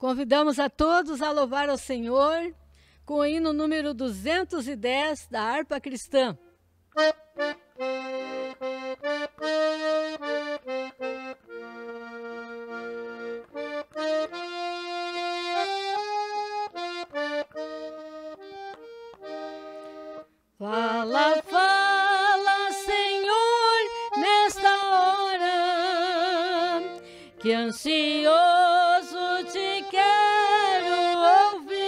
Convidamos a todos a louvar ao Senhor com o hino número 210 da harpa cristã. Fala, fala, Senhor, nesta hora, que ansioso te quero ouvir.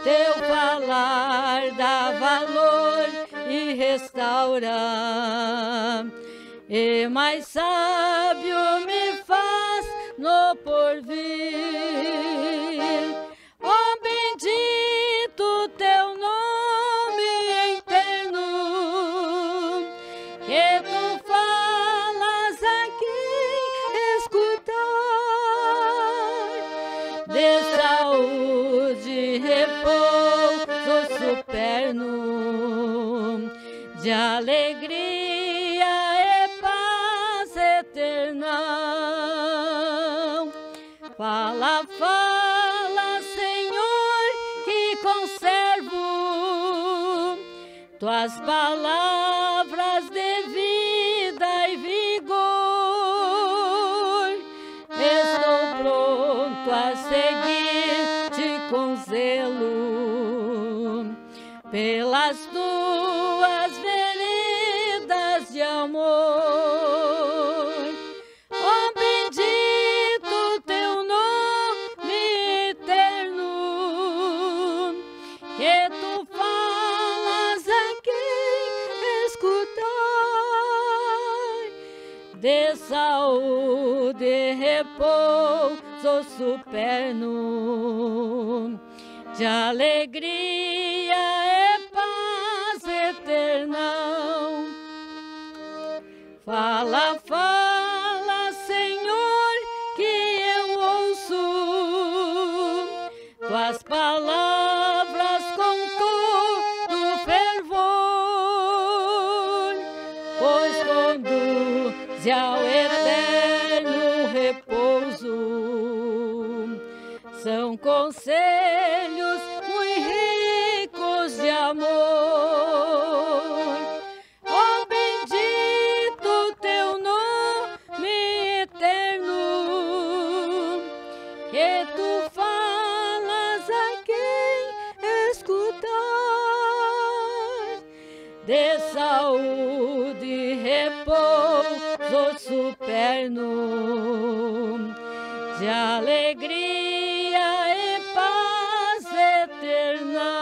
Teu falar dá valor e restaura, e mais sábio me faz no porvir. Ó bendito teu nome eterno, que tu falas a quem escutar, de saúde e repouso superno, de alegria e paz eterna. Fala, fala, Senhor, que conservo tuas palavras de vida e vigor. Estou pronto a seguir-te com zelo pelas tuas veredas de amor. Ó bendito teu nome eterno, que tu falas a quem escutar, de saúde e repouso superno, de alegria e paz eterna. Fala, fala, Senhor, que eu ouço tuas palavras com todo fervor, pois conduz ao eterno repouso. São conselhos muito ricos de amor. Ó bendito teu nome eterno, que tu falas a quem escutar, de saúde e repouso superno, de alegria e paz eterna.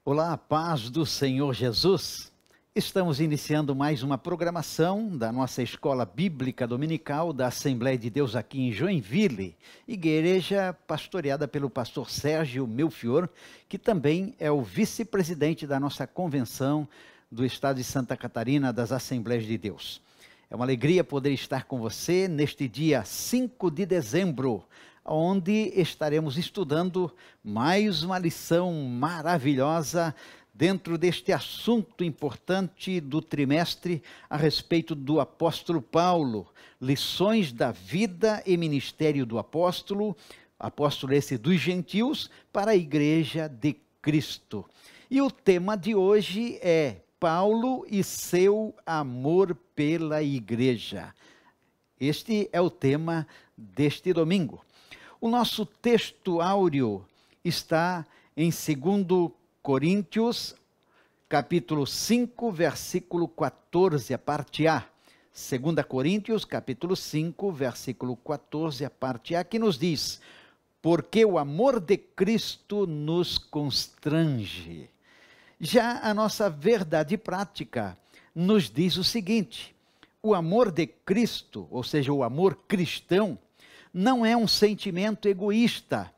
Olá, a paz do Senhor Jesus. Estamos iniciando mais uma programação da nossa Escola Bíblica Dominical da Assembleia de Deus aqui em Joinville, igreja pastoreada pelo pastor Sérgio Melfior, que também é o vice-presidente da nossa convenção do estado de Santa Catarina das Assembleias de Deus. É uma alegria poder estar com você neste dia 5 de dezembro, onde estaremos estudando mais uma lição maravilhosa dentro deste assunto importante do trimestre a respeito do apóstolo Paulo, lições da vida e ministério do apóstolo esse dos gentios, para a igreja de Cristo. E o tema de hoje é Paulo e seu amor pela igreja. Este é o tema deste domingo. O nosso texto áureo está em 2 Coríntios, capítulo 5, versículo 14, a parte A. 2 Coríntios, capítulo 5, versículo 14, a parte A, que nos diz: porque o amor de Cristo nos constrange. Já a nossa verdade prática nos diz o seguinte: o amor de Cristo, ou seja, o amor cristão, não é um sentimento egoísta,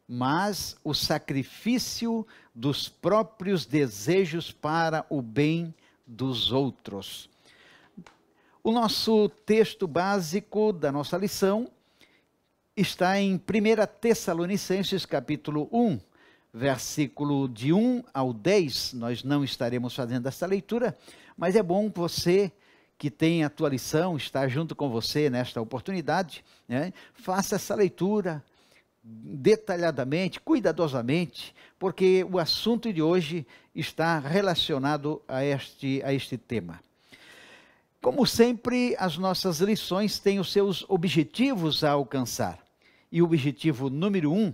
mas o sacrifício dos próprios desejos para o bem dos outros. O nosso texto básico da nossa lição está em 1 Tessalonicenses capítulo 1, versículo de 1 ao 10, nós não estaremos fazendo essa leitura, mas é bom você que tem a tua lição, estar junto com você nesta oportunidade, né? Faça essa leitura detalhadamente, cuidadosamente, porque o assunto de hoje está relacionado a este tema. Como sempre, as nossas lições têm os seus objetivos a alcançar. E o objetivo número 1,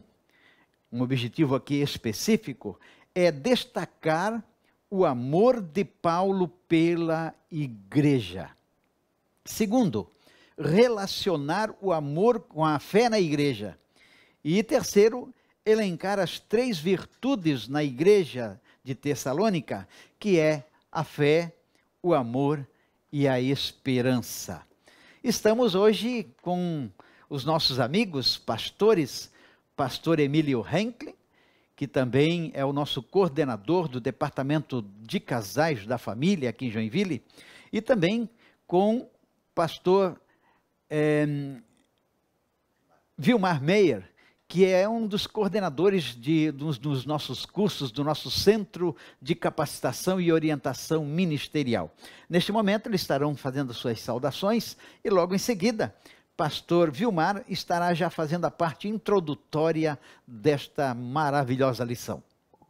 um objetivo aqui específico, é destacar o amor de Paulo pela igreja. Segundo, relacionar o amor com a fé na igreja. E terceiro, elencar as 3 virtudes na igreja de Tessalônica, que é a fé, o amor e a esperança. Estamos hoje com os nossos amigos pastores, pastor Emílio Henklin, que também é o nosso coordenador do Departamento de Casais da Família aqui em Joinville, e também com pastor Vilmar Meyer, que é um dos coordenadores dos nossos cursos, do nosso Centro de Capacitação e Orientação Ministerial. Neste momento, eles estarão fazendo suas saudações e logo em seguida, pastor Vilmar estará já fazendo a parte introdutória desta maravilhosa lição.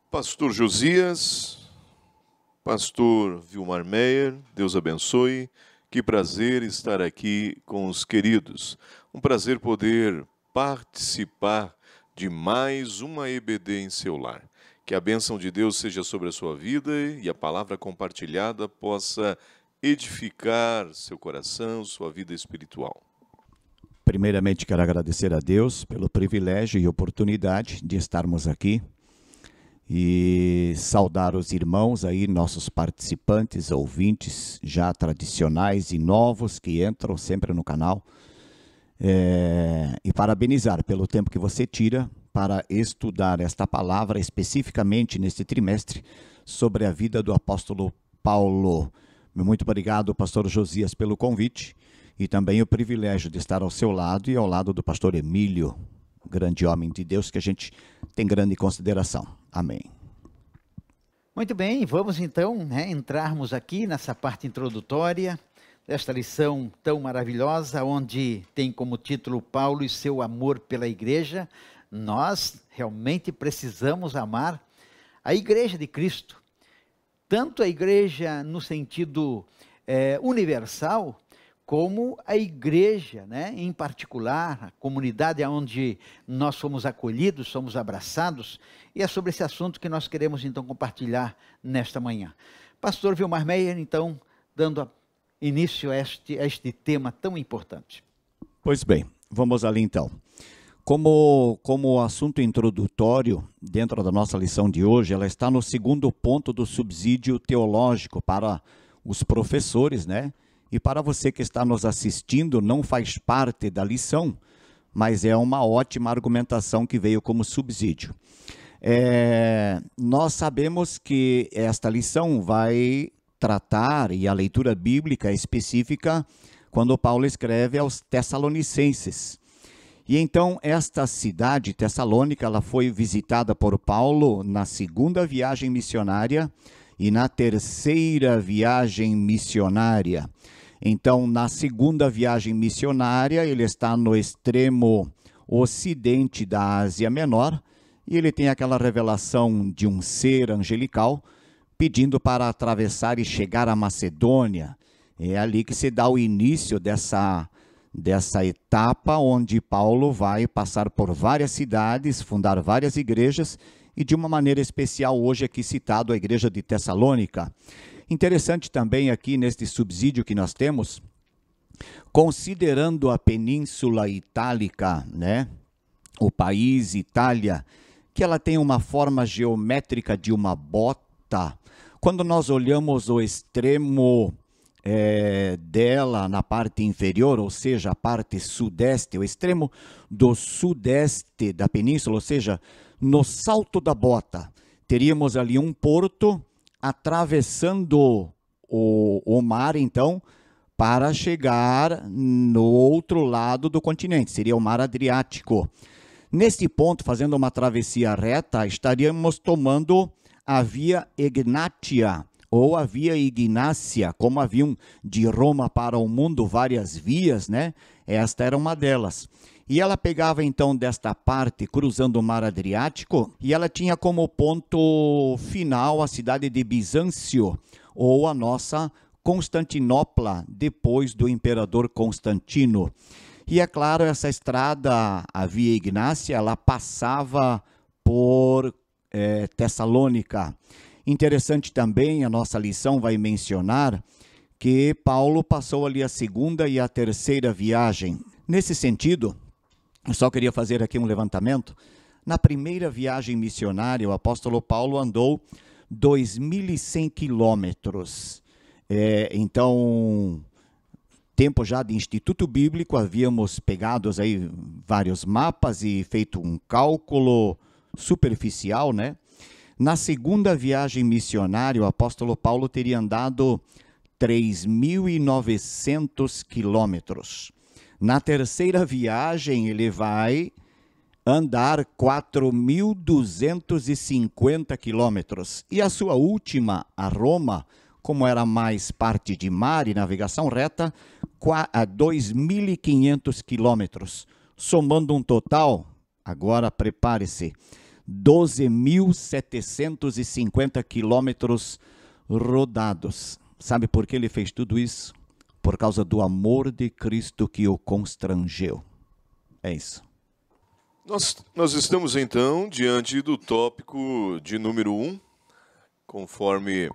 Pastor Josias, pastor Vilmar Meyer, Deus abençoe. Que prazer estar aqui com os queridos. Um prazer poder participar de mais uma EBD em seu lar. Que a bênção de Deus seja sobre a sua vida e a palavra compartilhada possa edificar seu coração, sua vida espiritual. Primeiramente, quero agradecer a Deus pelo privilégio e oportunidade de estarmos aqui e saudar os irmãos aí, nossos participantes, ouvintes já tradicionais e novos que entram sempre no canal. E parabenizar pelo tempo que você tira para estudar esta palavra, especificamente neste trimestre, sobre a vida do apóstolo Paulo. Muito obrigado, pastor Josias, pelo convite e também o privilégio de estar ao seu lado e ao lado do pastor Emílio, grande homem de Deus que a gente tem grande consideração. Amém. Muito bem, vamos então entrarmos aqui nessa parte introdutória desta lição tão maravilhosa, onde tem como título Paulo e seu amor pela igreja. Nós realmente precisamos amar a igreja de Cristo, tanto a igreja no sentido universal, como a igreja, em particular, a comunidade onde nós somos acolhidos, somos abraçados, e é sobre esse assunto que nós queremos então compartilhar nesta manhã. Pastor Vilmar Meyer, então, dando início a este tema tão importante. Pois bem, vamos ali então. Como assunto introdutório, dentro da nossa lição de hoje, ela está no segundo ponto do subsídio teológico para os professores, E para você que está nos assistindo, não faz parte da lição, mas é uma ótima argumentação que veio como subsídio. Nós sabemos que esta lição vai tratar, e a leitura bíblica é específica, quando Paulo escreve aos Tessalonicenses. E então esta cidade, Tessalônica, ela foi visitada por Paulo na segunda viagem missionária e na terceira viagem missionária. Então, na segunda viagem missionária, ele está no extremo ocidente da Ásia Menor, e ele tem aquela revelação de um ser angelical pedindo para atravessar e chegar à Macedônia. É ali que se dá o início dessa etapa onde Paulo vai passar por várias cidades, fundar várias igrejas, e de uma maneira especial hoje aqui citado a igreja de Tessalônica. Interessante também aqui neste subsídio que nós temos, considerando a Península Itálica, o país Itália, que ela tem uma forma geométrica de uma bota. Quando nós olhamos o extremo dela na parte inferior, ou seja, a parte sudeste, o extremo do sudeste da península, ou seja, no salto da bota, teríamos ali um porto atravessando o mar, então, para chegar no outro lado do continente, seria o mar Adriático. Neste ponto, fazendo uma travessia reta, estaríamos tomando a Via Egnatia, ou a Via Ignácia, como haviam de Roma para o mundo várias vias, né? Esta era uma delas. E ela pegava então desta parte, cruzando o Mar Adriático, e ela tinha como ponto final a cidade de Bizâncio, ou a nossa Constantinopla, depois do imperador Constantino. E é claro, essa estrada, a Via Ignácia, ela passava por Tessalônica. Interessante também, a nossa lição vai mencionar que Paulo passou ali a segunda e a terceira viagem. Nesse sentido, eu só queria fazer aqui um levantamento. Na primeira viagem missionária, o apóstolo Paulo andou 2.100 quilômetros. Então, tempo já de Instituto Bíblico, havíamos pegado aí vários mapas e feito um cálculo superficial, né? Na segunda viagem missionária, o apóstolo Paulo teria andado 3.900 quilômetros. Na terceira viagem, ele vai andar 4.250 quilômetros. E a sua última, a Roma, como era mais parte de mar e navegação reta, a 2.500 quilômetros, somando um total, agora prepare-se, 12.750 quilômetros rodados. Sabe por que ele fez tudo isso? Por causa do amor de Cristo que o constrangeu. É isso. Nós estamos então diante do tópico de número 1, conforme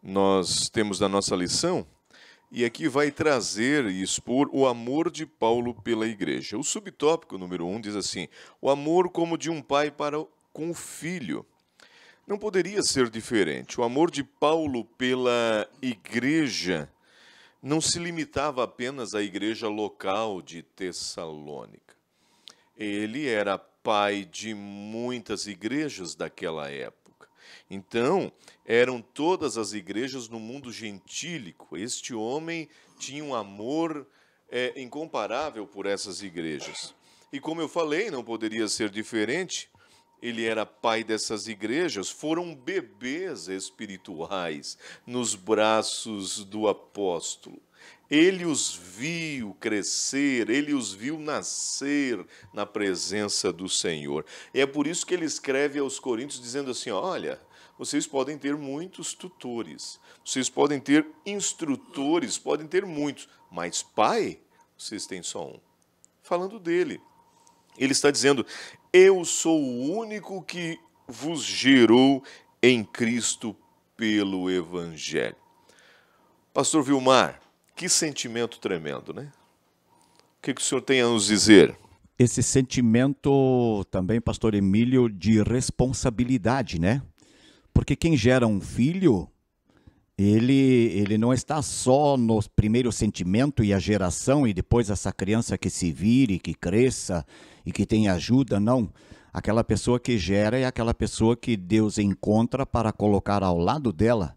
nós temos na nossa lição, e aqui vai trazer e expor o amor de Paulo pela igreja. O subtópico número 1 diz assim: o amor como de um pai para com o filho. Não poderia ser diferente. O amor de Paulo pela igreja não se limitava apenas à igreja local de Tessalônica. Ele era pai de muitas igrejas daquela época. Então, eram todas as igrejas no mundo gentílico. Este homem tinha um amor incomparável por essas igrejas. E como eu falei, não poderia ser diferente. Ele era pai dessas igrejas, foram bebês espirituais nos braços do apóstolo. Ele os viu crescer, ele os viu nascer na presença do Senhor. É por isso que ele escreve aos Coríntios dizendo assim: olha, vocês podem ter muitos tutores, vocês podem ter instrutores, podem ter muitos, mas pai, vocês têm só um. Falando dele. Ele está dizendo: eu sou o único que vos gerou em Cristo pelo Evangelho. Pastor Vilmar, que sentimento tremendo, né? O que o senhor tem a nos dizer? Esse sentimento também, pastor Emílio, de responsabilidade, né? Porque quem gera um filho, ele não está só no primeiro sentimento e a geração, e depois essa criança que se vire, que cresça e que tenha ajuda, não. Aquela pessoa que gera é aquela pessoa que Deus encontra para colocar ao lado dela,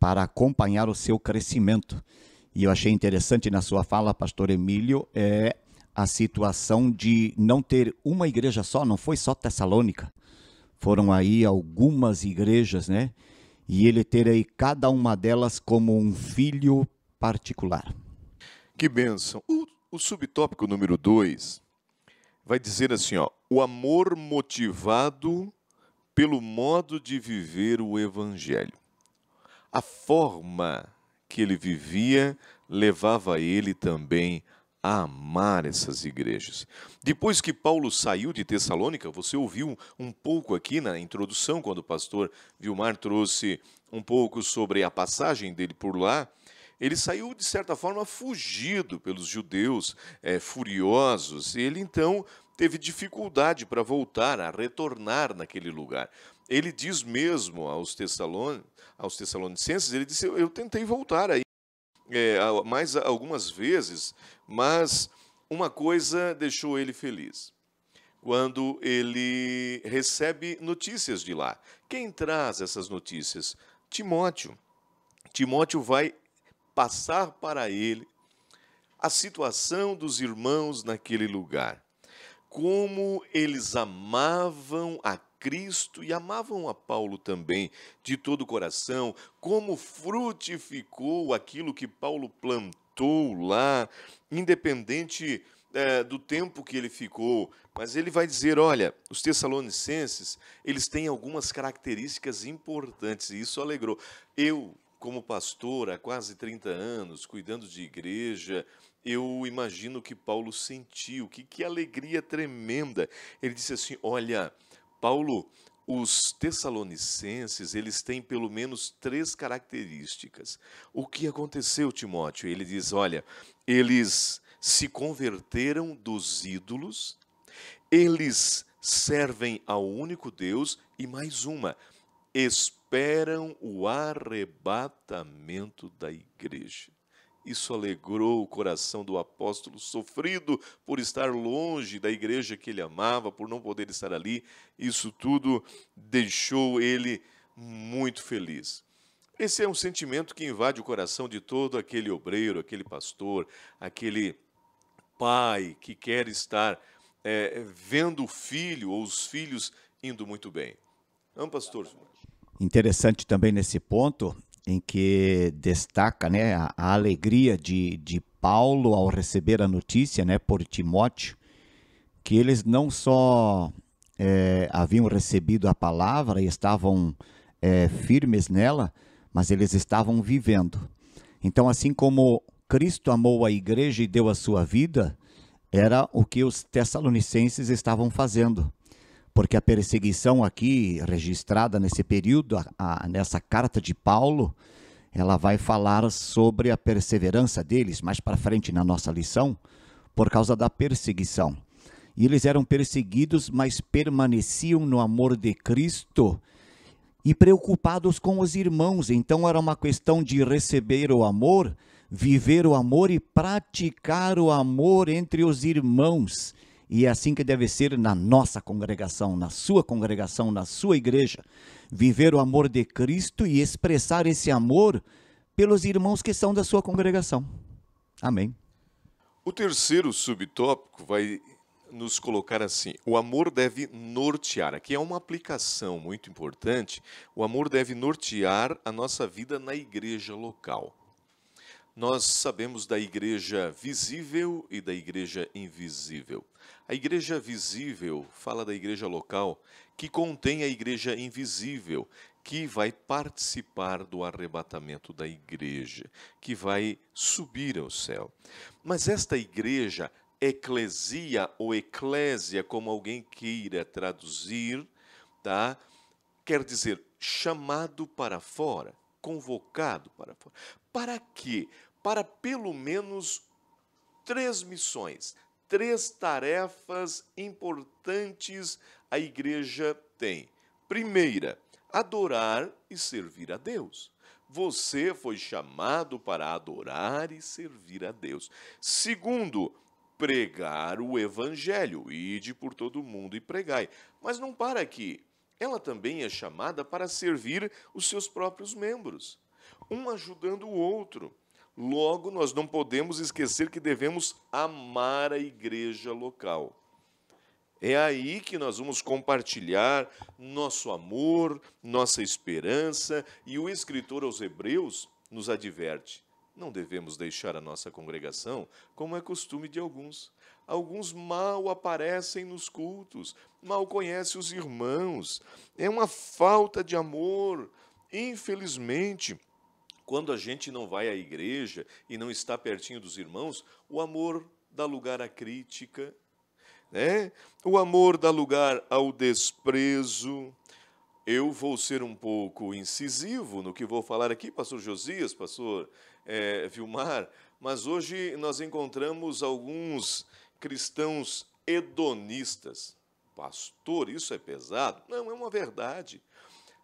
para acompanhar o seu crescimento. E eu achei interessante na sua fala, pastor Emílio, a situação de não ter uma igreja só, não foi só Tessalônica. Foram aí algumas igrejas, né? E ele ter aí cada uma delas como um filho particular. Que bênção. O subtópico número 2 vai dizer assim, ó: o amor motivado pelo modo de viver o Evangelho. A forma que ele vivia levava ele também a amar essas igrejas. Depois que Paulo saiu de Tessalônica, você ouviu um pouco aqui na introdução, quando o pastor Vilmar trouxe um pouco sobre a passagem dele por lá, ele saiu, de certa forma, fugido pelos judeus furiosos. Ele, então, teve dificuldade para voltar, a retornar naquele lugar. Ele diz mesmo aos Tessalonicenses, ele disse: eu tentei voltar aí mais algumas vezes, mas uma coisa deixou ele feliz. Quando ele recebe notícias de lá. Quem traz essas notícias? Timóteo. Timóteo vai passar para ele a situação dos irmãos naquele lugar. como eles amavam a Cristo e amavam a Paulo também, de todo o coração, como frutificou aquilo que Paulo plantou lá, independente do tempo que ele ficou. Mas ele vai dizer, olha, os Tessalonicenses, eles têm algumas características importantes, e isso alegrou. Eu, como pastor há quase 30 anos, cuidando de igreja, eu imagino que Paulo sentiu, que alegria tremenda. Ele disse assim, olha, Paulo, os Tessalonicenses, eles têm pelo menos 3 características. O que aconteceu, Timóteo? Ele diz, olha, eles se converteram dos ídolos, eles servem ao único Deus e mais uma, esperam o arrebatamento da igreja. Isso alegrou o coração do apóstolo, sofrido por estar longe da igreja que ele amava, por não poder estar ali. Isso tudo deixou ele muito feliz. Esse é um sentimento que invade o coração de todo aquele obreiro, aquele pastor, aquele pai que quer estar vendo o filho ou os filhos indo muito bem. Não, pastor? Interessante também nesse ponto, em que destaca, né, a alegria de Paulo ao receber a notícia, né, por Timóteo, que eles não só haviam recebido a palavra e estavam firmes nela, mas eles estavam vivendo. Então, assim como Cristo amou a igreja e deu a sua vida, era o que os tessalonicenses estavam fazendo. Porque a perseguição aqui, registrada nesse período, nessa carta de Paulo, ela vai falar sobre a perseverança deles, mais para frente na nossa lição, por causa da perseguição. E eles eram perseguidos, mas permaneciam no amor de Cristo e preocupados com os irmãos. Então era uma questão de receber o amor, viver o amor e praticar o amor entre os irmãos. E é assim que deve ser na nossa congregação, na sua igreja. Viver o amor de Cristo e expressar esse amor pelos irmãos que são da sua congregação. Amém. O terceiro subtópico vai nos colocar assim, o amor deve nortear. Aqui é uma aplicação muito importante. O amor deve nortear a nossa vida na igreja local. Nós sabemos da igreja visível e da igreja invisível. A igreja visível fala da igreja local, que contém a igreja invisível, que vai participar do arrebatamento da igreja, que vai subir ao céu. Mas esta igreja, eclesia ou eclésia, como alguém queira traduzir, tá? Quer dizer, chamado para fora, convocado para fora. Para quê? Para pelo menos 3 missões, 3 tarefas importantes a igreja tem. Primeira, adorar e servir a Deus. Você foi chamado para adorar e servir a Deus. Segundo, pregar o evangelho. Ide por todo o mundo e pregai. Mas não para aqui. Ela também é chamada para servir os seus próprios membros, um ajudando o outro. Logo, nós não podemos esquecer que devemos amar a igreja local. É aí que nós vamos compartilhar nosso amor, nossa esperança, e o escritor aos Hebreus nos adverte: não devemos deixar a nossa congregação como é costume de alguns. Alguns mal aparecem nos cultos, mal conhecem os irmãos. É uma falta de amor. Infelizmente, quando a gente não vai à igreja e não está pertinho dos irmãos, o amor dá lugar à crítica, né? O amor dá lugar ao desprezo. Eu vou ser um pouco incisivo no que vou falar aqui, pastor Josias, pastor Vilmar, mas hoje nós encontramos alguns cristãos hedonistas. Pastor, isso é pesado? Não, é uma verdade.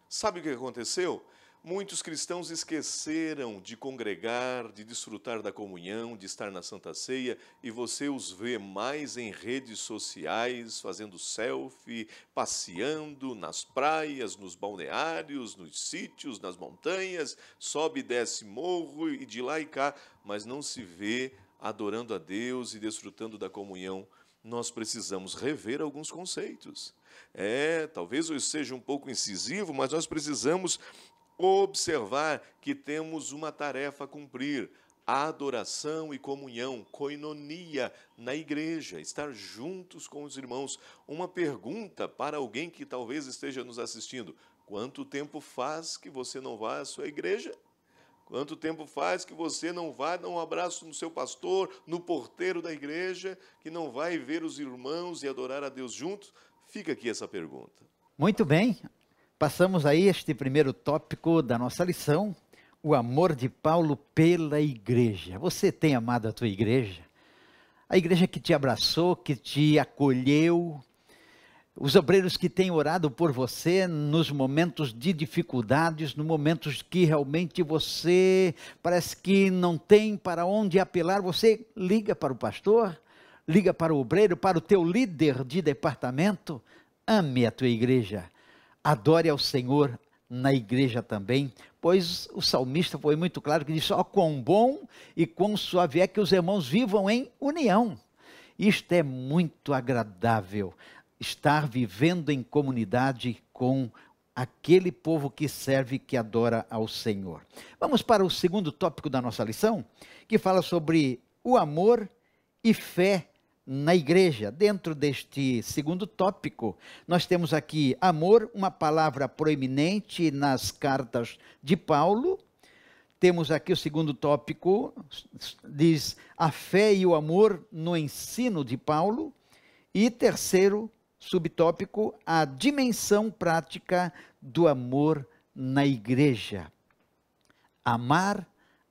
Sabe o que aconteceu? Muitos cristãos esqueceram de congregar, de desfrutar da comunhão, de estar na Santa Ceia, e você os vê mais em redes sociais, fazendo selfie, passeando nas praias, nos balneários, nos sítios, nas montanhas, sobe e desce morro e de lá e cá, mas não se vê adorando a Deus e desfrutando da comunhão nós precisamos rever alguns conceitos. Talvez eu seja um pouco incisivo, mas nós precisamos observar que temos uma tarefa a cumprir: adoração e comunhão, koinonia na igreja, estar juntos com os irmãos. Uma pergunta para alguém que talvez esteja nos assistindo: quanto tempo faz que você não vai à sua igreja? Quanto tempo faz que você não vai dar um abraço no seu pastor, no porteiro da igreja, que não vai ver os irmãos e adorar a Deus juntos? Fica aqui essa pergunta. Muito bem, passamos aí este primeiro tópico da nossa lição, o amor de Paulo pela igreja. Você tem amado a tua igreja? A igreja que te abraçou, que te acolheu, os obreiros que têm orado por você nos momentos de dificuldades, nos momentos que realmente você parece que não tem para onde apelar, você liga para o pastor, liga para o obreiro, para o teu líder de departamento. Ame a tua igreja, adore ao Senhor na igreja também, pois o salmista foi muito claro que disse: ó, quão bom e quão suave é que os irmãos vivam em união. Isto é muito agradável, estar vivendo em comunidade com aquele povo que serve, que adora ao Senhor. Vamos para o segundo tópico da nossa lição, que fala sobre o amor e fé na igreja. Dentro deste segundo tópico, nós temos aqui amor, uma palavra proeminente nas cartas de Paulo. Temos aqui o segundo tópico, diz a fé e o amor no ensino de Paulo. E terceiro subtópico, a dimensão prática do amor na igreja. Amar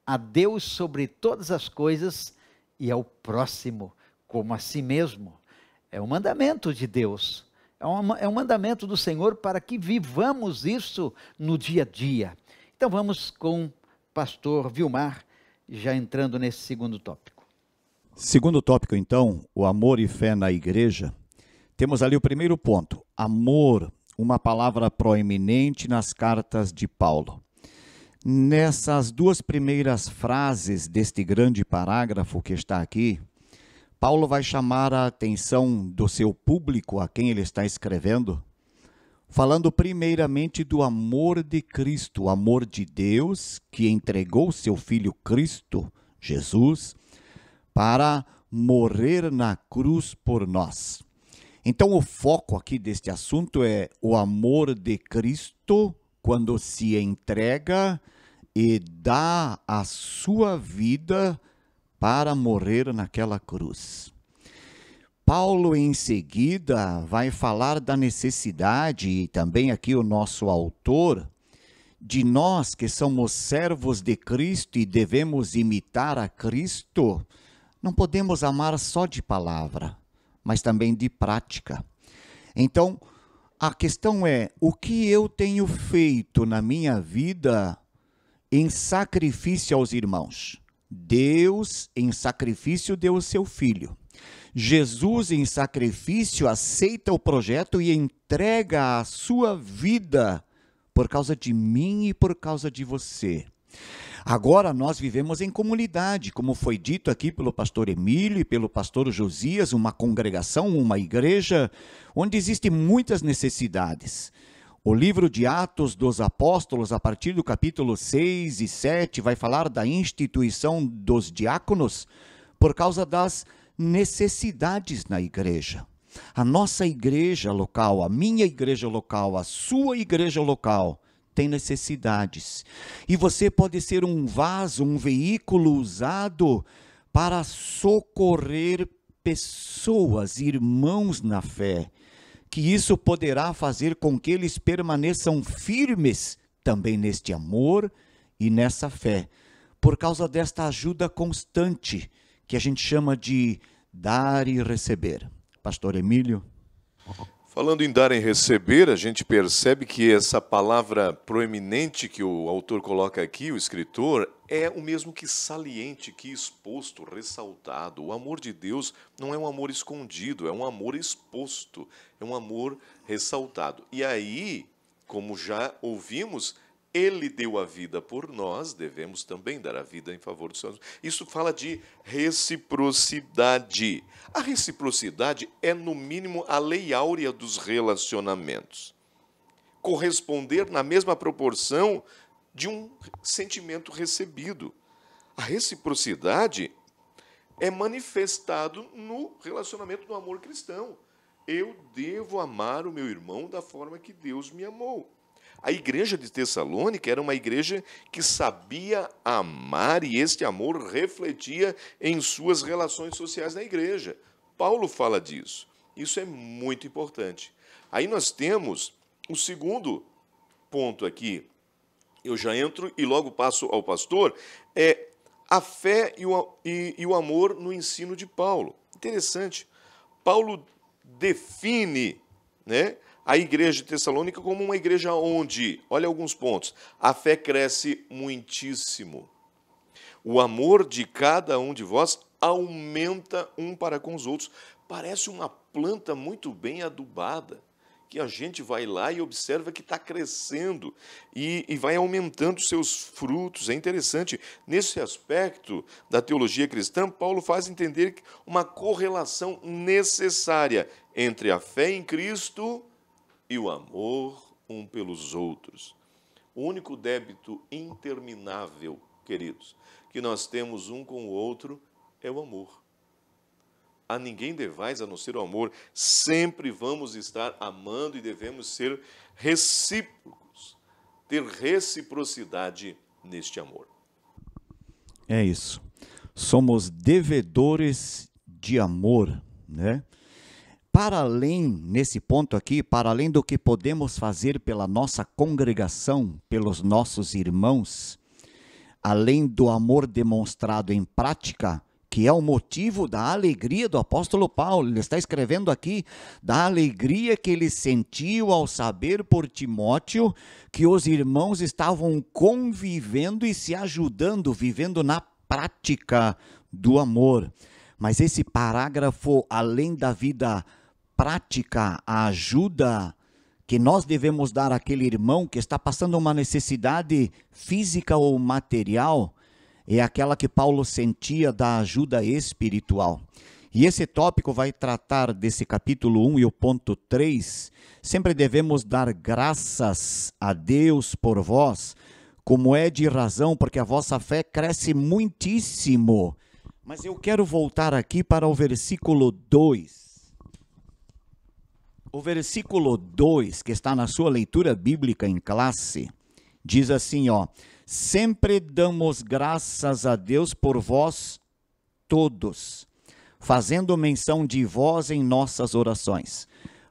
a Deus sobre todas as coisas e ao próximo como a si mesmo. É um mandamento de Deus, é um mandamento do Senhor para que vivamos isso no dia a dia. Então vamos com o pastor Vilmar, já entrando nesse segundo tópico. Segundo tópico, então, o amor e fé na igreja. Temos ali o primeiro ponto, amor, uma palavra proeminente nas cartas de Paulo. Nessas duas primeiras frases deste grande parágrafo que está aqui, Paulo vai chamar a atenção do seu público a quem ele está escrevendo, falando primeiramente do amor de Cristo, o amor de Deus que entregou seu Filho Cristo, Jesus, para morrer na cruz por nós. Então o foco aqui deste assunto é o amor de Cristo quando se entrega e dá a sua vida para morrer naquela cruz. Paulo, em seguida, vai falar da necessidade, e também aqui o nosso autor, de nós que somos servos de Cristo e devemos imitar a Cristo, não podemos amar só de palavra, mas também de prática. Então, a questão é, o que eu tenho feito na minha vida em sacrifício aos irmãos? Deus, em sacrifício, deu o seu Filho. Jesus, em sacrifício, aceita o projeto e entrega a sua vida por causa de mim e por causa de você. Agora nós vivemos em comunidade, como foi dito aqui pelo pastor Emílio e pelo pastor Josias, uma congregação, uma igreja, onde existem muitas necessidades. O livro de Atos dos Apóstolos, a partir do capítulo 6 e 7, vai falar da instituição dos diáconos por causa das necessidades na igreja. A nossa igreja local, a minha igreja local, a sua igreja local tem necessidades. E você pode ser um vaso, um veículo usado para socorrer pessoas, irmãos na fé, que isso poderá fazer com que eles permaneçam firmes também neste amor e nessa fé, por causa desta ajuda constante que a gente chama de dar e receber. Pastor Emílio? Falando em dar e receber, a gente percebe que essa palavra proeminente que o autor coloca aqui, o escritor, é o mesmo que saliente, que exposto, ressaltado. O amor de Deus não é um amor escondido, é um amor exposto, é um amor ressaltado. E aí, como já ouvimos, Ele deu a vida por nós, devemos também dar a vida em favor dos seus. Isso fala de reciprocidade. A reciprocidade é, no mínimo, a lei áurea dos relacionamentos. Corresponder na mesma proporção de um sentimento recebido. A reciprocidade é manifestado no relacionamento do amor cristão. Eu devo amar o meu irmão da forma que Deus me amou. A igreja de Tessalônica era uma igreja que sabia amar e este amor refletia em suas relações sociais na igreja. Paulo fala disso. Isso é muito importante. Aí nós temos o segundo ponto aqui. Eu já entro e logo passo ao pastor. É a fé e o amor no ensino de Paulo. Interessante. Paulo define, né, a igreja de Tessalônica como uma igreja onde, olha alguns pontos, a fé cresce muitíssimo. O amor de cada um de vós aumenta um para com os outros. Parece uma planta muito bem adubada, que a gente vai lá e observa que está crescendo e vai aumentando seus frutos. É interessante. Nesse aspecto da teologia cristã, Paulo faz entender uma correlação necessária entre a fé em Cristo e o amor um pelos outros. O único débito interminável, queridos, que nós temos um com o outro é o amor. A ninguém devais a não ser o amor. Sempre vamos estar amando e devemos ser recíprocos, ter reciprocidade neste amor. É isso. Somos devedores de amor, né? Para além, nesse ponto aqui, para além do que podemos fazer pela nossa congregação, pelos nossos irmãos, além do amor demonstrado em prática, que é o motivo da alegria do apóstolo Paulo. Ele está escrevendo aqui da alegria que ele sentiu ao saber por Timóteo que os irmãos estavam convivendo e se ajudando, vivendo na prática do amor. Mas esse parágrafo, além da vida prática, a ajuda que nós devemos dar àquele irmão que está passando uma necessidade física ou material, é aquela que Paulo sentia da ajuda espiritual. E esse tópico vai tratar desse capítulo 1 e o ponto 3. Sempre devemos dar graças a Deus por vós, como é de razão, porque a vossa fé cresce muitíssimo. Mas eu quero voltar aqui para o versículo 2. O versículo 2, que está na sua leitura bíblica em classe, diz assim, ó: sempre damos graças a Deus por vós todos, fazendo menção de vós em nossas orações,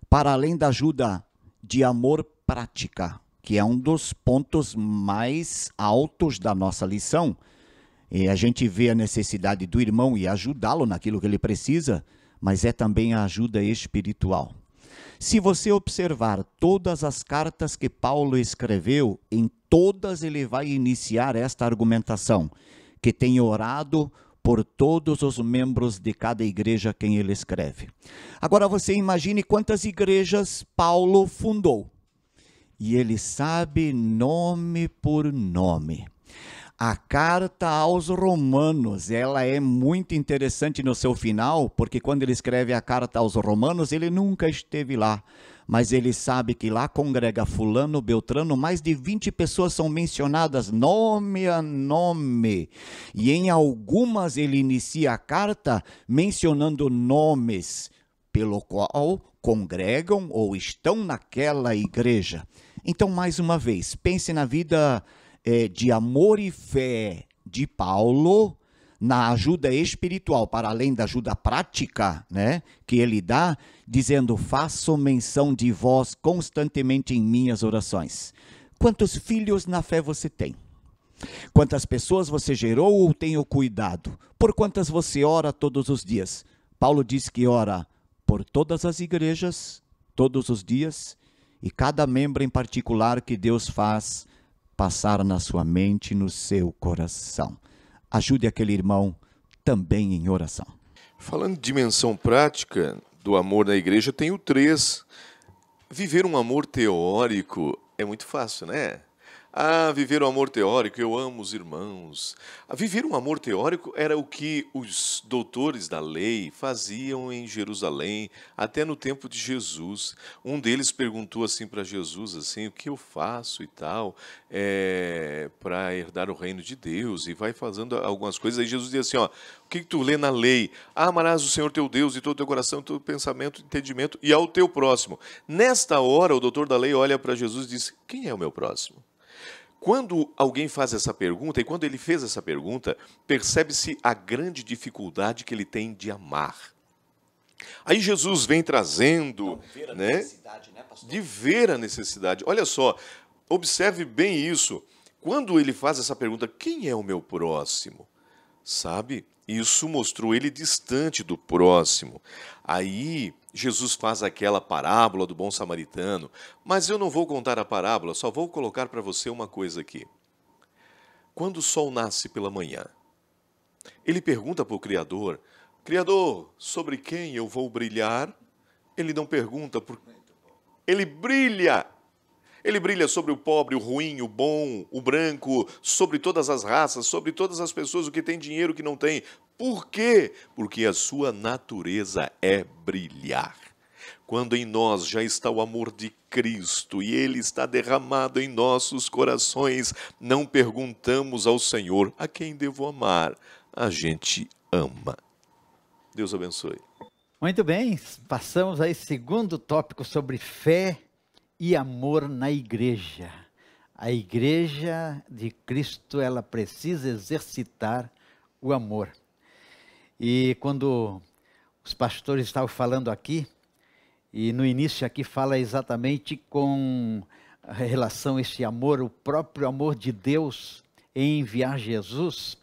para além da ajuda de amor prática, que é um dos pontos mais altos da nossa lição. E a gente vê a necessidade do irmão e ajudá-lo naquilo que ele precisa, mas é também a ajuda espiritual. Se você observar todas as cartas que Paulo escreveu, em todas ele vai iniciar esta argumentação, que tem orado por todos os membros de cada igreja a quem ele escreve. Agora você imagine quantas igrejas Paulo fundou. E ele sabe nome por nome. A carta aos Romanos, ela é muito interessante no seu final, porque quando ele escreve a carta aos Romanos, ele nunca esteve lá, mas ele sabe que lá congrega fulano, beltrano, mais de 20 pessoas são mencionadas nome a nome, e em algumas ele inicia a carta mencionando nomes pelo qual congregam ou estão naquela igreja. Então, mais uma vez, pense na vida de amor e fé de Paulo, na ajuda espiritual, para além da ajuda prática, né, que ele dá, dizendo: faço menção de vós constantemente em minhas orações. Quantos filhos na fé você tem? Quantas pessoas você gerou ou tem o cuidado? Por quantas você ora todos os dias? Paulo diz que ora por todas as igrejas, todos os dias, e cada membro em particular que Deus faz passar na sua mente e no seu coração. Ajude aquele irmão também em oração. Falando de dimensão prática do amor na igreja, tem o 3. Viver um amor teórico é muito fácil, né? viver um amor teórico, eu amo os irmãos. Viver um amor teórico era o que os doutores da lei faziam em Jerusalém, até no tempo de Jesus. Um deles perguntou assim para Jesus, assim, o que eu faço e tal, para herdar o reino de Deus, e vai fazendo algumas coisas. Aí Jesus diz assim, ó, o que tu lê na lei? Amarás o Senhor teu Deus de todo o teu coração, todo o pensamento, entendimento, e ao teu próximo. Nesta hora, o doutor da lei olha para Jesus e diz, quem é o meu próximo? Quando alguém faz essa pergunta, e quando ele fez essa pergunta, percebe-se a grande dificuldade que ele tem de amar. Aí Jesus vem trazendo, de ver a necessidade. Olha só, observe bem isso. Quando ele faz essa pergunta, quem é o meu próximo? Sabe? Isso mostrou ele distante do próximo. Aí Jesus faz aquela parábola do bom samaritano, mas eu não vou contar a parábola, só vou colocar para você uma coisa aqui. Quando o sol nasce pela manhã, ele pergunta para o Criador, Criador, sobre quem eu vou brilhar? Ele não pergunta, ele brilha. Ele brilha sobre o pobre, o ruim, o bom, o branco, sobre todas as raças, sobre todas as pessoas, o que tem dinheiro, o que não tem. Por quê? Porque a sua natureza é brilhar. Quando em nós já está o amor de Cristo e Ele está derramado em nossos corações, não perguntamos ao Senhor, a quem devo amar? A gente ama. Deus abençoe. Muito bem, passamos aí segundo tópico sobre fé e amor na igreja. A igreja de Cristo, ela precisa exercitar o amor. E quando os pastores estavam falando aqui, e no início aqui fala exatamente com relação a esse amor, o próprio amor de Deus em enviar Jesus,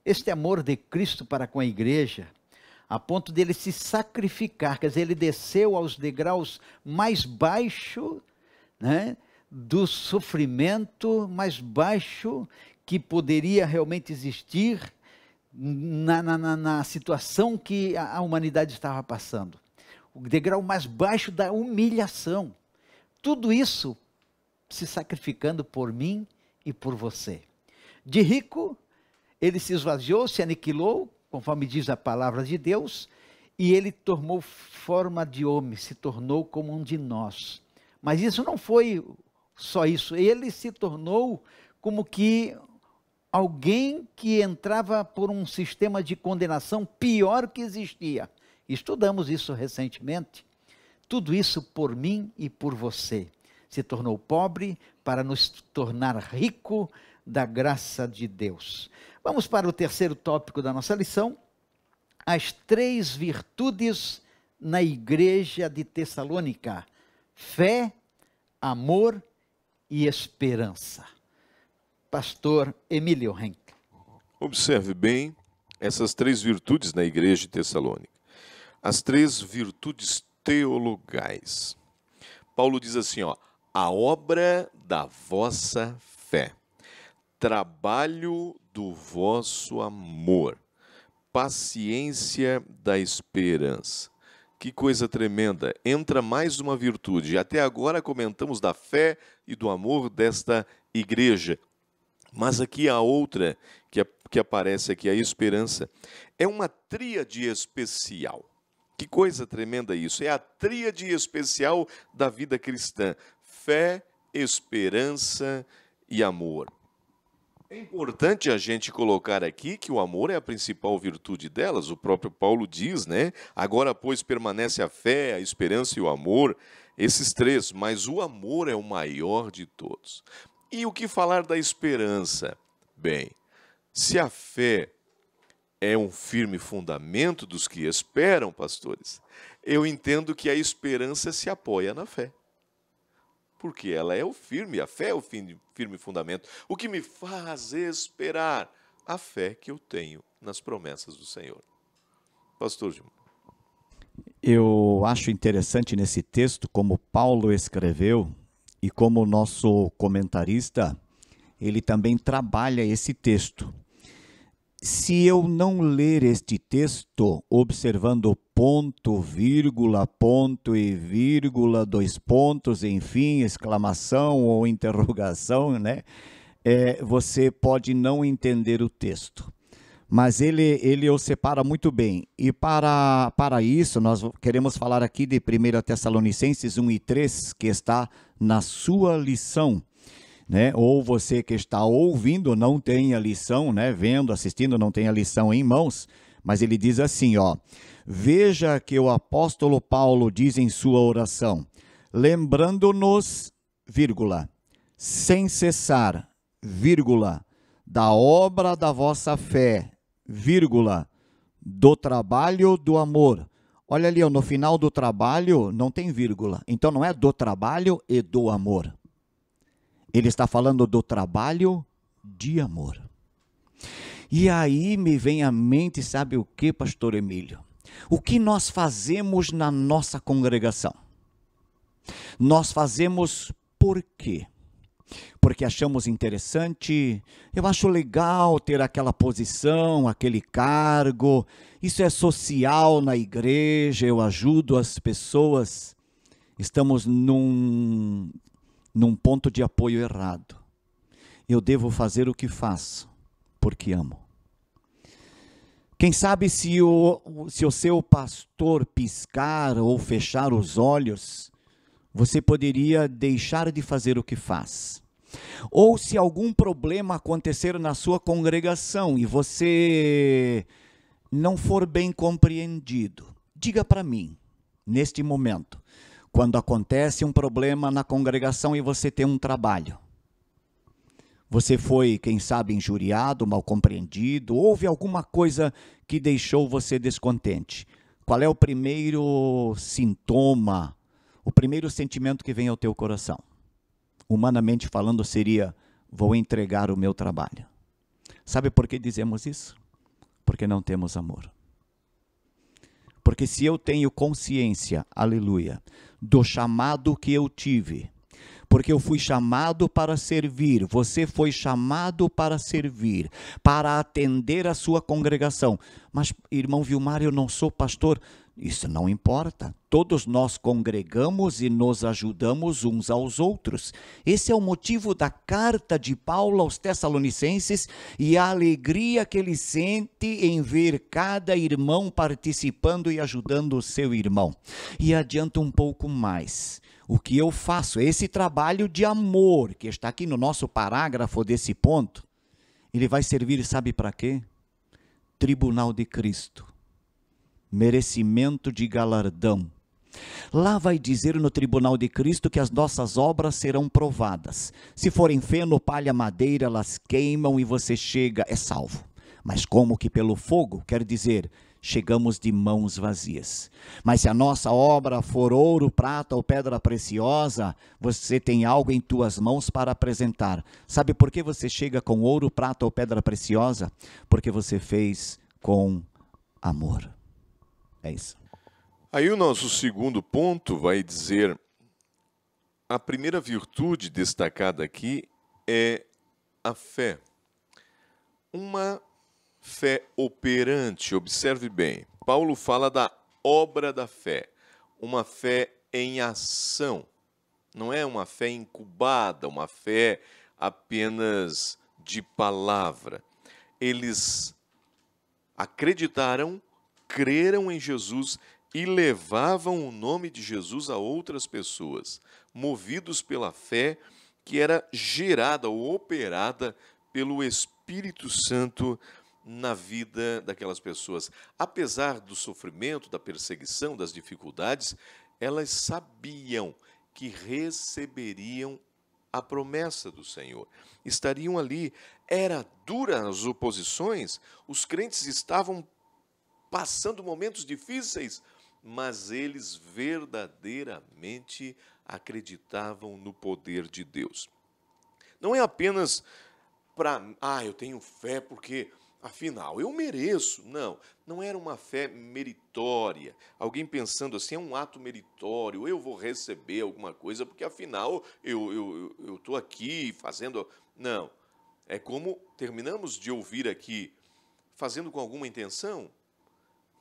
este amor de Cristo para com a igreja, a ponto dele se sacrificar, quer dizer, ele desceu aos degraus mais baixos, né, do sofrimento mais baixo que poderia realmente existir na situação que a humanidade estava passando. O degrau mais baixo da humilhação. Tudo isso se sacrificando por mim e por você. De rico, ele se esvaziou, se aniquilou, conforme diz a palavra de Deus, e ele tomou forma de homem, se tornou como um de nós. Mas isso não foi só isso, ele se tornou como que alguém que entrava por um sistema de condenação pior que existia. Estudamos isso recentemente. Tudo isso por mim e por você. Se tornou pobre para nos tornar rico da graça de Deus. Vamos para o terceiro tópico da nossa lição. As 3 virtudes na igreja de Tessalônica. Fé, amor e esperança. Pastor Emílio Henk. Observe bem essas 3 virtudes na igreja de Tessalônica. As 3 virtudes teologais. Paulo diz assim, ó, a obra da vossa fé, trabalho do vosso amor, paciência da esperança. Que coisa tremenda, entra mais uma virtude. Até agora comentamos da fé e do amor desta igreja. Mas aqui há outra que aparece aqui, a esperança. É uma tríade especial. Que coisa tremenda isso. É a tríade especial da vida cristã. Fé, esperança e amor. É importante a gente colocar aqui que o amor é a principal virtude delas. O próprio Paulo diz, né? Agora, pois, permanece a fé, a esperança e o amor. Esses 3, mas o amor é o maior de todos. E o que falar da esperança? Bem, se a fé é um firme fundamento dos que esperam, pastores, eu entendo que a esperança se apoia na fé. Porque ela é o firme, a fé é o firme fundamento. O que me faz esperar? A fé que eu tenho nas promessas do Senhor. Pastor Gilmar. Eu acho interessante nesse texto como Paulo escreveu e como o nosso comentarista, ele também trabalha esse texto. se eu não ler este texto, observando ponto, vírgula, ponto e vírgula, dois pontos, enfim, exclamação ou interrogação, né? Você pode não entender o texto. Mas ele o separa muito bem. E para isso, nós queremos falar aqui de 1 Tessalonicenses 1 e 3, que está na sua lição. Né? Ou você que está ouvindo não tem a lição, né? Vendo, assistindo, não tem a lição em mãos, mas ele diz assim, ó: veja que o apóstolo Paulo diz em sua oração, lembrando-nos, vírgula, sem cessar, vírgula, da obra da vossa fé, vírgula, do trabalho do amor. Olha ali, ó, no final do trabalho não tem vírgula, então não é do trabalho e do amor. Ele está falando do trabalho de amor. E aí me vem à mente, sabe o que, pastor Emílio? O que nós fazemos na nossa congregação? Nós fazemos por quê? Porque achamos interessante, eu acho legal ter aquela posição, aquele cargo, isso é social na igreja, eu ajudo as pessoas. Estamos num ponto de apoio errado. Eu devo fazer o que faço, porque amo. Quem sabe se o seu pastor piscar ou fechar os olhos, você poderia deixar de fazer o que faz. Ou se algum problema acontecer na sua congregação e você não for bem compreendido, diga para mim, neste momento, quando acontece um problema na congregação e você tem um trabalho. Você foi, quem sabe, injuriado, mal compreendido, houve alguma coisa que deixou você descontente. Qual é o primeiro sintoma, o primeiro sentimento que vem ao teu coração? Humanamente falando, seria: vou entregar o meu trabalho. Sabe por que dizemos isso? Porque não temos amor. Porque se eu tenho consciência, aleluia, do chamado que eu tive, porque eu fui chamado para servir, você foi chamado para servir, para atender a sua congregação. Mas, irmão Vilmar, eu não sou pastor. Isso não importa. Todos nós congregamos e nos ajudamos uns aos outros. Esse é o motivo da carta de Paulo aos Tessalonicenses e a alegria que ele sente em ver cada irmão participando e ajudando o seu irmão. E adianta um pouco mais. O que eu faço, esse trabalho de amor que está aqui no nosso parágrafo desse ponto, ele vai servir, sabe para quê? Tribunal de Cristo. Merecimento de galardão. Lá vai dizer no tribunal de Cristo que as nossas obras serão provadas. Se forem feno, palha, madeira, elas queimam e você chega, é salvo. Mas como que pelo fogo? Quer dizer, chegamos de mãos vazias. Mas se a nossa obra for ouro, prata ou pedra preciosa, você tem algo em tuas mãos para apresentar. Sabe por que você chega com ouro, prata ou pedra preciosa? Porque você fez com amor. É isso. Aí o nosso segundo ponto vai dizer, a primeira virtude destacada aqui é a fé. Uma fé operante, observe bem. Paulo fala da obra da fé, uma fé em ação. Não é uma fé incubada, uma fé apenas de palavra. Eles acreditaram, creram em Jesus e levavam o nome de Jesus a outras pessoas, movidos pela fé que era gerada ou operada pelo Espírito Santo na vida daquelas pessoas. Apesar do sofrimento, da perseguição, das dificuldades, elas sabiam que receberiam a promessa do Senhor. Estariam ali, era dura as oposições, os crentes estavam passando momentos difíceis, mas eles verdadeiramente acreditavam no poder de Deus. Não é apenas para, eu tenho fé porque, afinal, eu mereço. Não, não era uma fé meritória. Alguém pensando assim, é um ato meritório, eu vou receber alguma coisa, porque afinal eu estou aqui fazendo... Não, é como terminamos de ouvir aqui, fazendo com alguma intenção,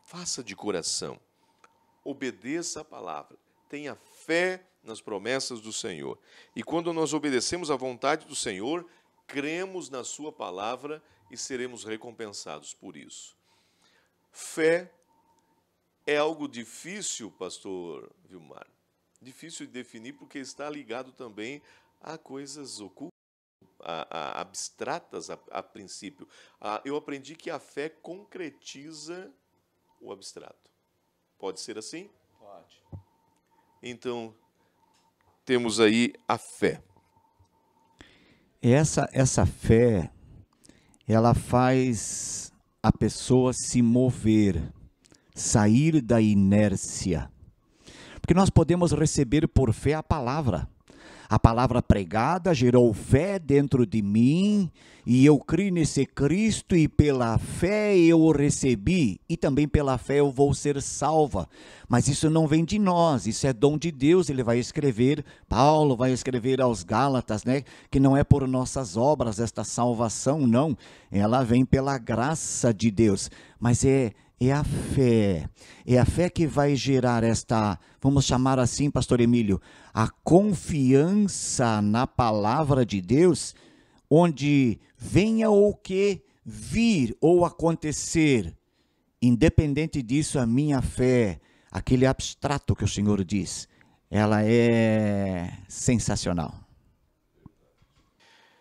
faça de coração. Obedeça a palavra. Tenha fé nas promessas do Senhor. E quando nós obedecemos à vontade do Senhor, cremos na sua palavra e seremos recompensados por isso. Fé é algo difícil, pastor Vilmar. Difícil de definir porque está ligado também a coisas ocultas, abstratas a princípio. Eu aprendi que a fé concretiza o abstrato. Pode ser assim? Pode. Então, temos aí a fé. Essa fé, ela faz a pessoa se mover, sair da inércia. Porque nós podemos receber por fé a palavra. A palavra pregada gerou fé dentro de mim, e eu criei nesse Cristo, e pela fé eu o recebi, e também pela fé eu vou ser salva. Mas isso não vem de nós, isso é dom de Deus. Ele vai escrever, Paulo vai escrever aos Gálatas, né, que não é por nossas obras esta salvação, não. Ela vem pela graça de Deus. Mas é a fé que vai gerar esta, vamos chamar assim, pastor Emílio, a confiança na palavra de Deus, onde venha o que vir ou acontecer, independente disso, a minha fé, aquele abstrato que o Senhor diz, ela é sensacional.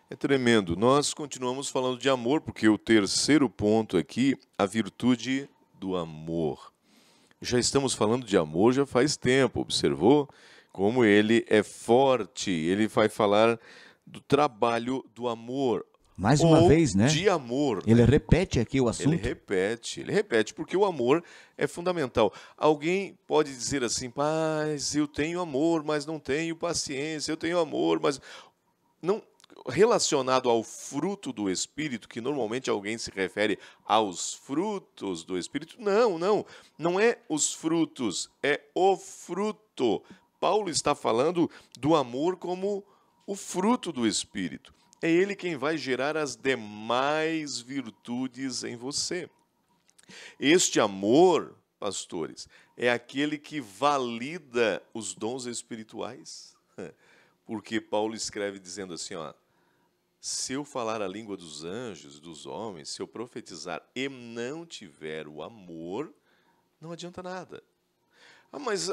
É tremendo. Nós continuamos falando de amor, porque o terceiro ponto aqui, a virtude do amor. Já estamos falando de amor já faz tempo, observou como ele é forte, ele vai falar do trabalho do amor. Mais uma vez, né? De amor. Ele repete aqui o assunto. Ele repete, porque o amor é fundamental. Alguém pode dizer assim, mas eu tenho amor, mas não tenho paciência, eu tenho amor, mas não. Relacionado ao fruto do Espírito, que normalmente alguém se refere aos frutos do Espírito, não é os frutos, é o fruto. Paulo está falando do amor como o fruto do Espírito. É ele quem vai gerar as demais virtudes em você. Este amor, pastores, é aquele que valida os dons espirituais. Porque Paulo escreve dizendo assim, ó, se eu falar a língua dos anjos, dos homens, se eu profetizar e não tiver o amor, não adianta nada.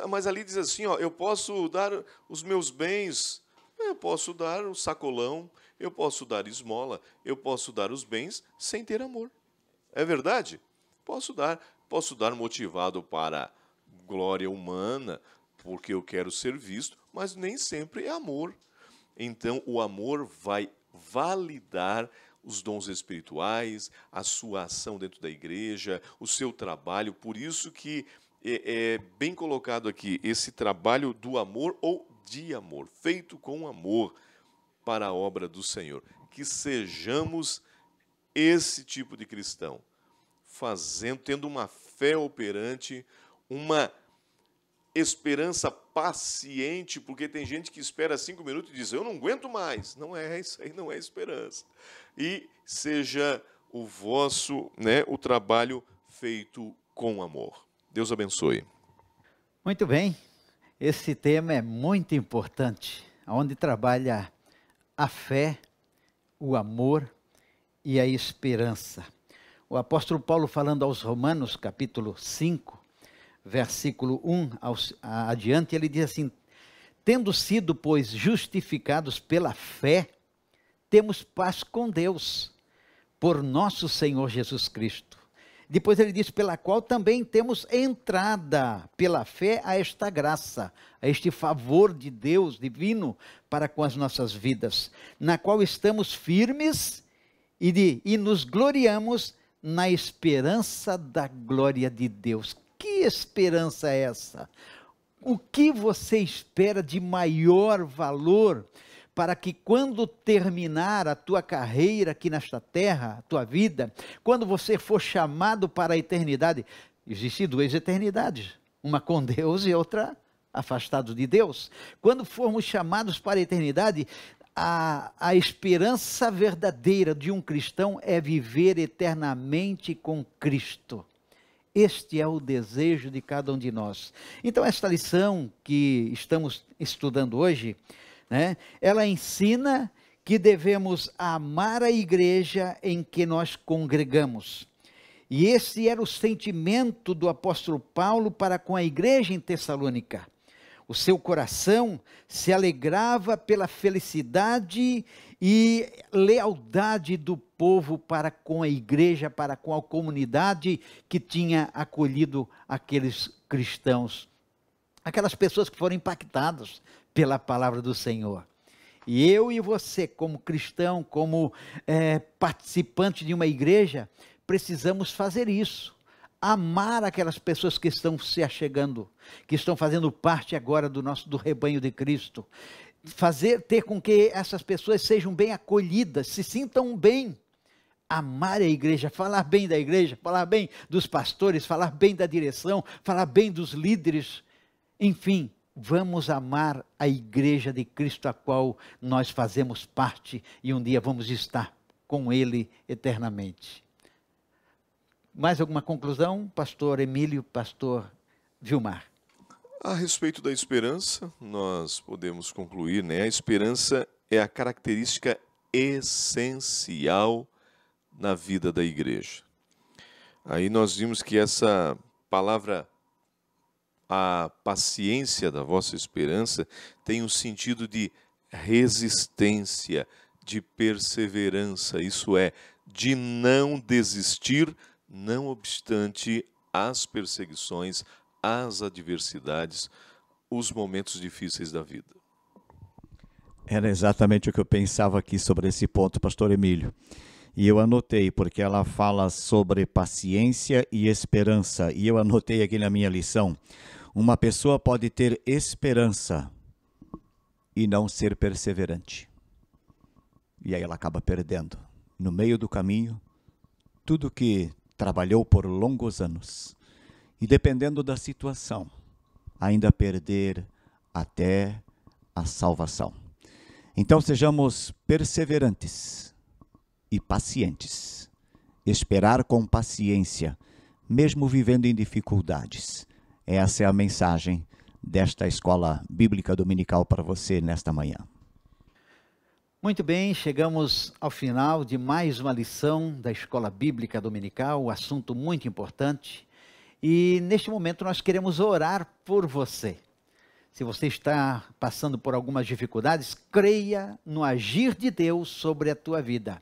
Mas ali diz assim, ó, eu posso dar os meus bens, eu posso dar o sacolão, eu posso dar esmola, eu posso dar os bens sem ter amor. É verdade? Posso dar motivado para glória humana, porque eu quero ser visto, mas nem sempre é amor. Então, o amor vai validar os dons espirituais, a sua ação dentro da igreja, o seu trabalho. Por isso que é bem colocado aqui, esse trabalho do amor ou de amor, feito com amor para a obra do Senhor. Que sejamos esse tipo de cristão, tendo uma fé operante, uma esperança paciente, porque tem gente que espera 5 minutos e diz, eu não aguento mais. Não é, isso aí não é esperança. E seja o vosso, o trabalho feito com amor. Deus abençoe. Muito bem, esse tema é muito importante, onde trabalha a fé, o amor e a esperança. O apóstolo Paulo, falando aos Romanos, capítulo 5, versículo 1 adiante, ele diz assim, tendo sido, pois, justificados pela fé, temos paz com Deus, por nosso Senhor Jesus Cristo. Depois ele diz, pela qual também temos entrada, pela fé, a esta graça, a este favor de Deus divino para com as nossas vidas, na qual estamos firmes e nos gloriamos na esperança da glória de Deus. Que esperança é essa? O que você espera de maior valor para que quando terminar a tua carreira aqui nesta terra, a tua vida, quando você for chamado para a eternidade, existem 2 eternidades, uma com Deus e outra afastado de Deus. Quando formos chamados para a eternidade, a esperança verdadeira de um cristão é viver eternamente com Cristo. Este é o desejo de cada um de nós. Então, esta lição que estamos estudando hoje, né, ela ensina que devemos amar a igreja em que nós congregamos. E esse era o sentimento do apóstolo Paulo para com a igreja em Tessalônica. O seu coração se alegrava pela felicidade e lealdade do povo para com a igreja, para com a comunidade que tinha acolhido aqueles cristãos, aquelas pessoas que foram impactadas pela palavra do Senhor. E eu e você, como cristão, como participante de uma igreja, precisamos fazer isso. Amar aquelas pessoas que estão se achegando, que estão fazendo parte agora do rebanho de Cristo. Ter com que essas pessoas sejam bem acolhidas, se sintam bem. Amar a igreja, falar bem da igreja, falar bem dos pastores, falar bem da direção, falar bem dos líderes. Enfim, vamos amar a igreja de Cristo, a qual nós fazemos parte e um dia vamos estar com Ele eternamente. Mais alguma conclusão, pastor Emílio, pastor Vilmar? A respeito da esperança, nós podemos concluir, né? A esperança é a característica essencial na vida da igreja. Aí nós vimos que essa palavra, a paciência da vossa esperança, tem um sentido de resistência, de perseverança, isso é, de não desistir, não obstante as perseguições, as adversidades, os momentos difíceis da vida. Era exatamente o que eu pensava aqui sobre esse ponto, pastor Emílio. E eu anotei, porque ela fala sobre paciência e esperança. E eu anotei aqui na minha lição. Uma pessoa pode ter esperança e não ser perseverante. E aí ela acaba perdendo. No meio do caminho, tudo que trabalhou por longos anos. E dependendo da situação, ainda perder até a salvação. Então sejamos perseverantes e pacientes. Esperar com paciência, mesmo vivendo em dificuldades. Essa é a mensagem desta escola bíblica dominical para você nesta manhã. Muito bem, chegamos ao final de mais uma lição da Escola Bíblica Dominical, um assunto muito importante. E neste momento nós queremos orar por você. Se você está passando por algumas dificuldades, creia no agir de Deus sobre a tua vida.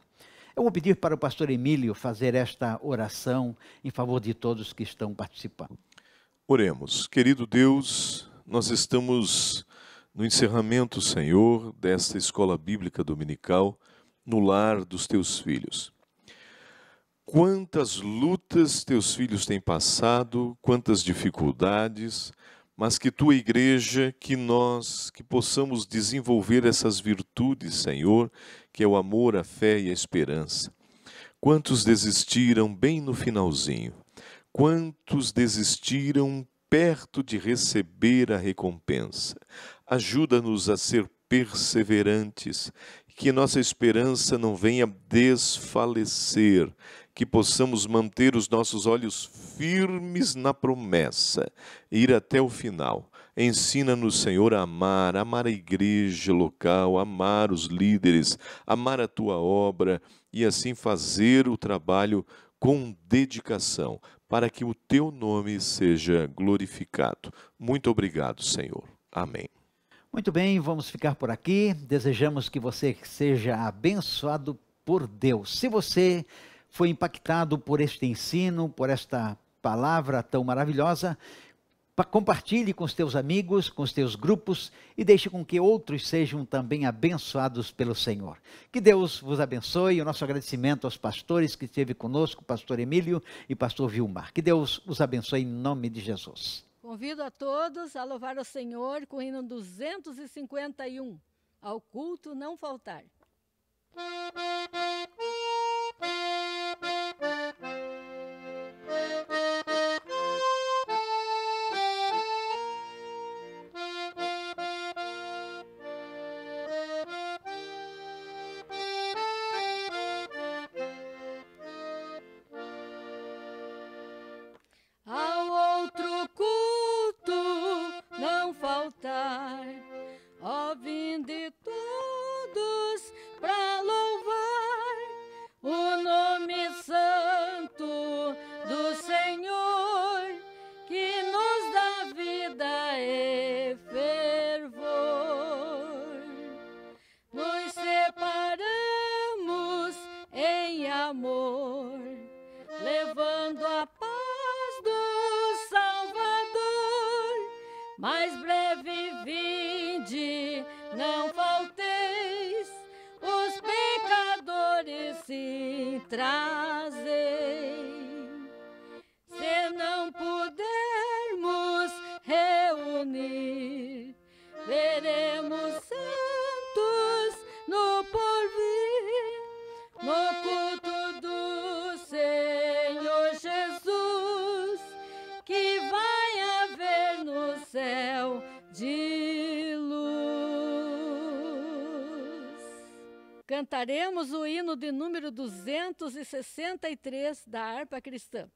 Eu vou pedir para o pastor Emílio fazer esta oração em favor de todos que estão participando. Oremos. Querido Deus, nós estamos no encerramento, Senhor, desta escola bíblica dominical, no lar dos teus filhos. Quantas lutas teus filhos têm passado, quantas dificuldades, mas que tua igreja, que nós, que possamos desenvolver essas virtudes, Senhor, que é o amor, a fé e a esperança. Quantos desistiram bem no finalzinho? Quantos desistiram perto de receber a recompensa? Ajuda-nos a ser perseverantes, que nossa esperança não venha desfalecer, que possamos manter os nossos olhos firmes na promessa, ir até o final. Ensina-nos, Senhor, a amar a igreja local, amar os líderes, amar a tua obra e assim fazer o trabalho com dedicação, para que o teu nome seja glorificado. Muito obrigado, Senhor. Amém. Muito bem, vamos ficar por aqui. Desejamos que você seja abençoado por Deus. Se você foi impactado por este ensino, por esta palavra tão maravilhosa, compartilhe com os teus amigos, com os teus grupos e deixe com que outros sejam também abençoados pelo Senhor. Que Deus vos abençoe. O nosso agradecimento aos pastores que esteve conosco, pastor Emílio e pastor Vilmar. Que Deus os abençoe em nome de Jesus. Convido a todos a louvar o Senhor com o hino 251, ao culto não faltar. altar. Ó, vinde todos para louvar o nome santo do Senhor, que nos dá vida e fervor. Nos separamos em amor, levando a paz do Salvador. Mais breve vinde, não falteis, os pecadores se trazei. Se não pudermos reunir, veremos santos no porvir, no culto do Senhor Jesus, que vai haver no céu de luz. Cantaremos o hino de número 263 da harpa cristã.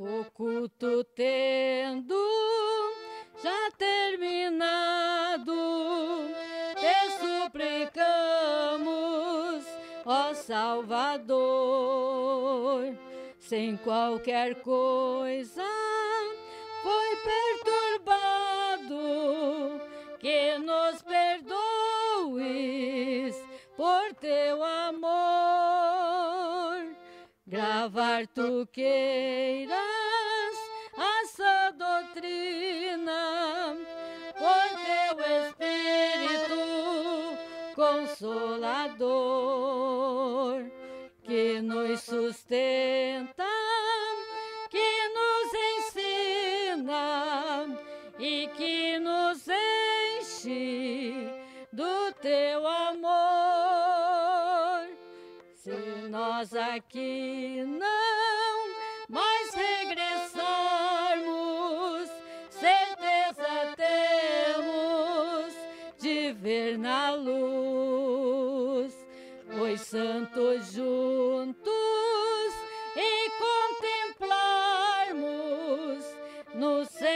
O culto tendo já terminado, te suplicamos, ó Salvador, sem qualquer coisa foi perturbado, que nos perdoes por teu amor. Gravar tu queiras a sã doutrina, por teu Espírito consolador, que nos sustenta, que nos ensina e que nos enche do teu amor. Se nós aqui não mais regressarmos, certeza temos de ver na luz os santos juntos e contemplarmos no céu